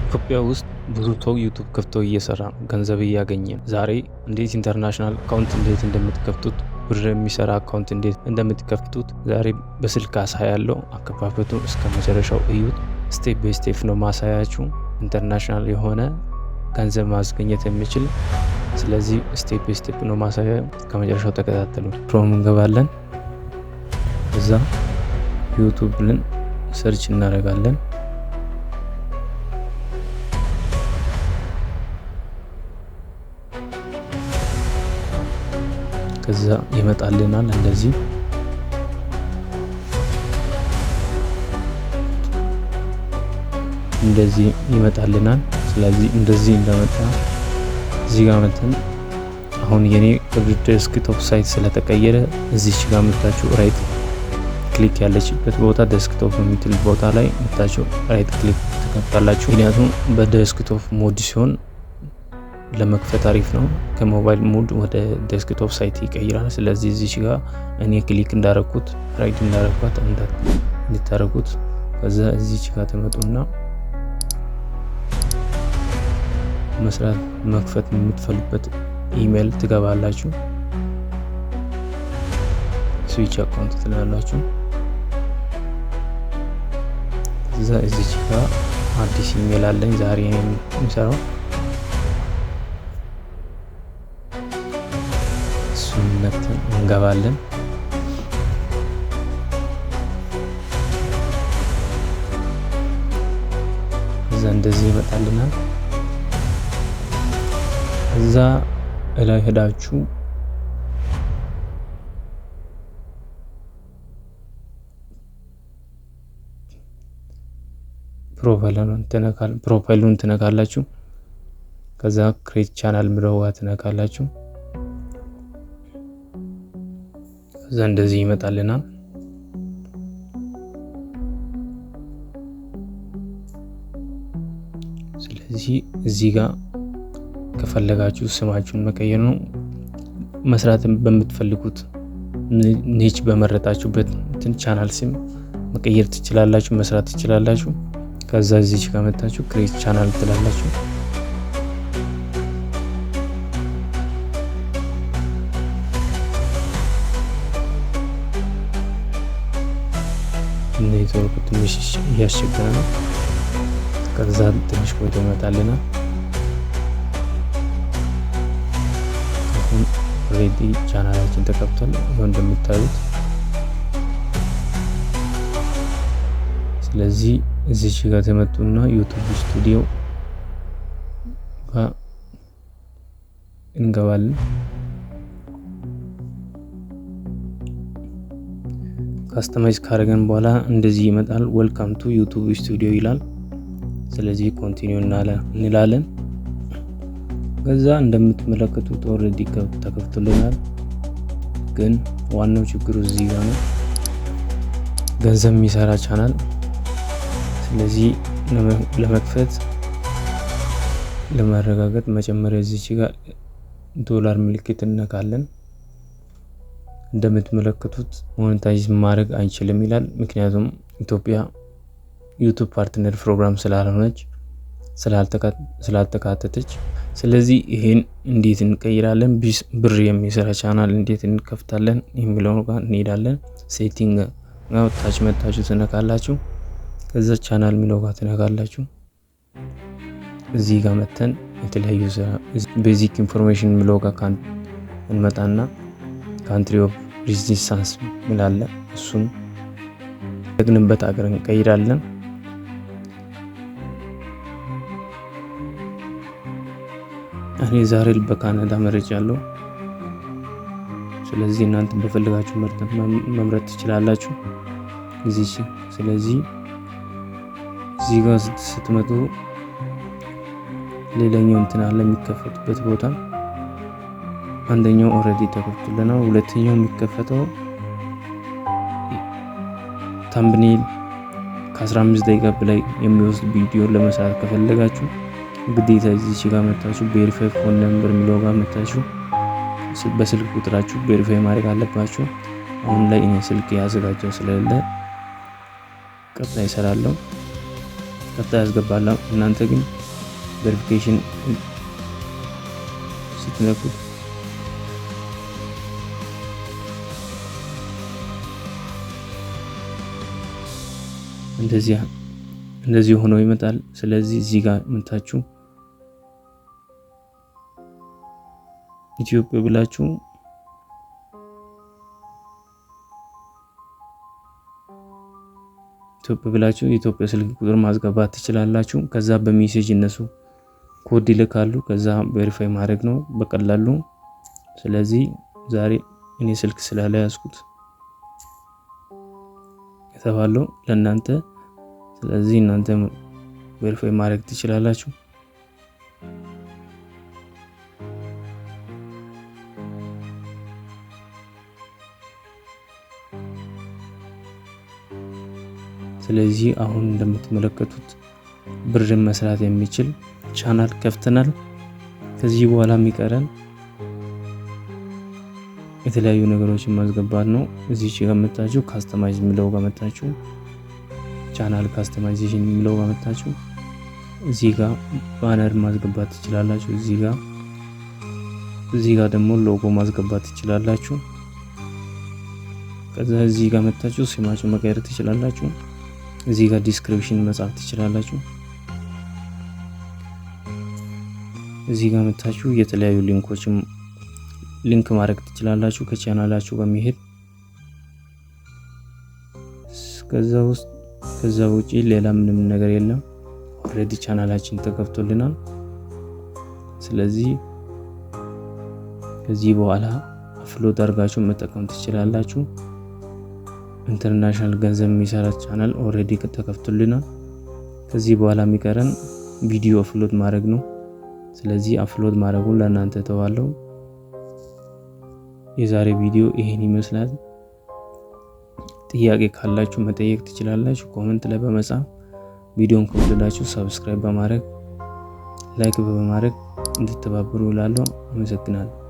ኢትዮጵያ ውስጥ ብዙ ሰው ዩቱብ ከፍቶ እየሰራ ነው፣ ገንዘብ እያገኘ ነው። ዛሬ እንዴት ኢንተርናሽናል አካውንት እንዴት እንደምትከፍቱት፣ ብር የሚሰራ አካውንት እንዴት እንደምትከፍቱት ዛሬ በስልክ አሳያለሁ። አከፋፈቱ እስከ መጨረሻው እዩት። ስቴፕ ባይ ስቴፕ ነው ማሳያችሁ፣ ኢንተርናሽናል የሆነ ገንዘብ ማስገኘት የሚችል። ስለዚህ ስቴፕ ባይ ስቴፕ ነው ማሳያ፣ ከመጨረሻው ተከታተሉ። ክሮም እንገባለን። እዛ ዩቱብ ብለን ሰርች እናደርጋለን። ከዛ ይመጣልናል እንደዚህ ይመጣልናል። ስለዚህ እንደዚህ እንደመጣ እዚህ ጋር መተን አሁን የኔ ዴስክቶፕ ሳይት ስለተቀየረ እዚች ጋር መታችሁ ራይት ክሊክ ያለችበት ቦታ ዴስክቶፕ የሚትል ቦታ ላይ መታችሁ ራይት ክሊክ ትከፍታላችሁ። ምክንያቱም በዴስክቶፕ ሞድ ሲሆን ለመክፈት አሪፍ ነው። ከሞባይል ሞድ ወደ ዴስክቶፕ ሳይት ይቀይራል። ስለዚህ እዚች ጋር እኔ ክሊክ እንዳረኩት ራይት እንዳረኳት እንድታረጉት። ከዛ እዚች ጋር ተመጡና መስራት መክፈት የምትፈልጉበት ኢሜል ትገባላችሁ። ስዊች አካውንት ትላላችሁ። ከዛ እዚች ጋር አዲስ ኢሜል አለኝ ዛሬ የሚሰራው ነክተን እንገባለን። እዛ እንደዚህ ይመጣልናል። እዛ እላይ ሄዳችሁ ፕሮፋይሉን ትነካላችሁ። ከዛ ክሬት ቻናል ምረዋ ትነካላችሁ። ከዛ እንደዚህ ይመጣልናል። ስለዚህ እዚህ ጋር ከፈለጋችሁ ስማችሁን መቀየር ነው። መስራትን በምትፈልጉት ኒች በመረጣችሁበት ቻናል ስም መቀየር ትችላላችሁ፣ መስራት ትችላላችሁ። ከዛ እዚች ጋር መጣችሁ ክሬት ቻናል ትላላችሁ። ኔትወርክ ትንሽ እያስቸገረ ነው። ከዛ ትንሽ ቆይቶ ይመጣልናል። አሁን ኦልሬዲ ቻናላችን ተከፍቷል እንደምታዩት። ስለዚህ እዚች ጋር ተመጡና ዩቱብ ስቱዲዮ ጋር እንገባለን። ካስተማይዝ ካረገን በኋላ እንደዚህ ይመጣል። ዌልካም ቱ ዩቱብ ስቱዲዮ ይላል። ስለዚህ ኮንቲኒው እንላለን። ከዛ እንደምትመለከቱት ኦልሬዲ ተከፍቶልናል። ግን ዋናው ችግሩ እዚህ ጋር ነው፣ ገንዘብ የሚሰራ ቻናል። ስለዚህ ለመክፈት ለማረጋገጥ መጀመሪያ እዚች ጋር ዶላር ምልክት እንነካለን። እንደምትመለከቱት ሞኔታይዝ ማድረግ አይችልም ይላል። ምክንያቱም ኢትዮጵያ ዩቱብ ፓርትነር ፕሮግራም ስላልሆነች ስላልተካተተች። ስለዚህ ይሄን እንዴት እንቀይራለን፣ ብር የሚሰራ ቻናል እንዴት እንከፍታለን የሚለው ጋር እንሄዳለን። ሴቲንግ ጋር ታች መታችሁ ትነካላችሁ። ከዛ ቻናል የሚለው ጋር ትነካላችሁ። እዚህ ጋር መተን የተለያዩ ቤዚክ ኢንፎርሜሽን የሚለው ጋር እንመጣና ካንትሪ ኦፍ ሬዚደንስ ሚላለ እሱን ደግንበት አገር እንቀይራለን። እኔ ዛሬ በካናዳ መርጫለሁ። ስለዚህ እናንተ በፈልጋችሁ መምረጥ ትችላላችሁ። ስለዚህ እዚህ ጋር ስትመጡ ሌላኛው እንትን አለ የሚከፈቱበት ቦታ። አንደኛው ኦልሬዲ ተከፍቶልናል። ሁለተኛው የሚከፈተው ታምብኔል ከ15 ደቂቃ በላይ የሚወስድ ቪዲዮ ለመስራት ከፈለጋችሁ ግዴታ እዚህ ጋር መታችሁ ቬሪፋይ ፎን ነምበር የሚለው ጋር መታችሁ በስልክ ቁጥራችሁ ቬሪፋይ ማድረግ አለባችሁ። አሁን ላይ እኔ ስልክ ያዘጋጀው ስለሌለ ቀጣይ እሰራለሁ። ቀጥታ ያስገባል። እናንተ ግን ቬሪፊኬሽን ስትነኩት እንደዚህ ሆኖ ይመጣል። ስለዚህ እዚህ ጋር መታችሁ ኢትዮጵያ ብላችሁ የኢትዮጵያ ስልክ ቁጥር ማስገባት ትችላላችሁ። ከዛ በሜሴጅ እነሱ ኮድ ይልካሉ። ከዛ ቬሪፋይ ማድረግ ነው በቀላሉ። ስለዚህ ዛሬ እኔ ስልክ ስላልያዝኩት የተባለው ለእናንተ። ስለዚህ እናንተ ቬሪፋይ ማድረግ ትችላላችሁ። ስለዚህ አሁን እንደምትመለከቱት ብርን መስራት የሚችል ቻናል ከፍተናል። ከዚህ በኋላ የሚቀረን የተለያዩ ነገሮችን ማስገባት ነው። እዚህ ጋር መጣችሁ ካስተማይዝ የሚለው ጋር መጣችሁ ቻናል ካስተማይዜሽን የሚለው ጋር መጣችሁ እዚህ ጋር ባነር ማስገባት ትችላላችሁ። እዚህ ጋር ደግሞ ሎጎ ማስገባት ትችላላችሁ። ከዛ እዚህ ጋር መጣችሁ ስማችሁ መቀየር ትችላላችሁ። እዚህ ጋር ዲስክሪፕሽን መጻፍ ትችላላችሁ። እዚህ ጋር መጣችሁ የተለያዩ ሊንክ ማድረግ ትችላላችሁ ከቻናላችሁ በመሄድ። ከዛ ውጪ ሌላ ምንም ነገር የለም። ኦልሬዲ ቻናላችን ተከፍቶልናል። ስለዚህ ከዚህ በኋላ አፕሎድ አድርጋችሁ መጠቀም ትችላላችሁ። ኢንተርናሽናል ገንዘብ የሚሰራ ቻናል ኦልሬዲ ተከፍቶልናል። ከዚህ በኋላ የሚቀረን ቪዲዮ አፕሎድ ማድረግ ነው። ስለዚህ አፕሎድ ማድረጉን ለእናንተ ተዋለው። የዛሬ ቪዲዮ ይሄን ይመስላል። ጥያቄ ካላችሁ መጠየቅ ትችላላችሁ ኮሜንት ላይ በመጻፍ። ቪዲዮን ከወደዳችሁ ሰብስክራይብ በማድረግ ላይክ በማድረግ እንድትተባበሩ እላለሁ። አመሰግናለሁ።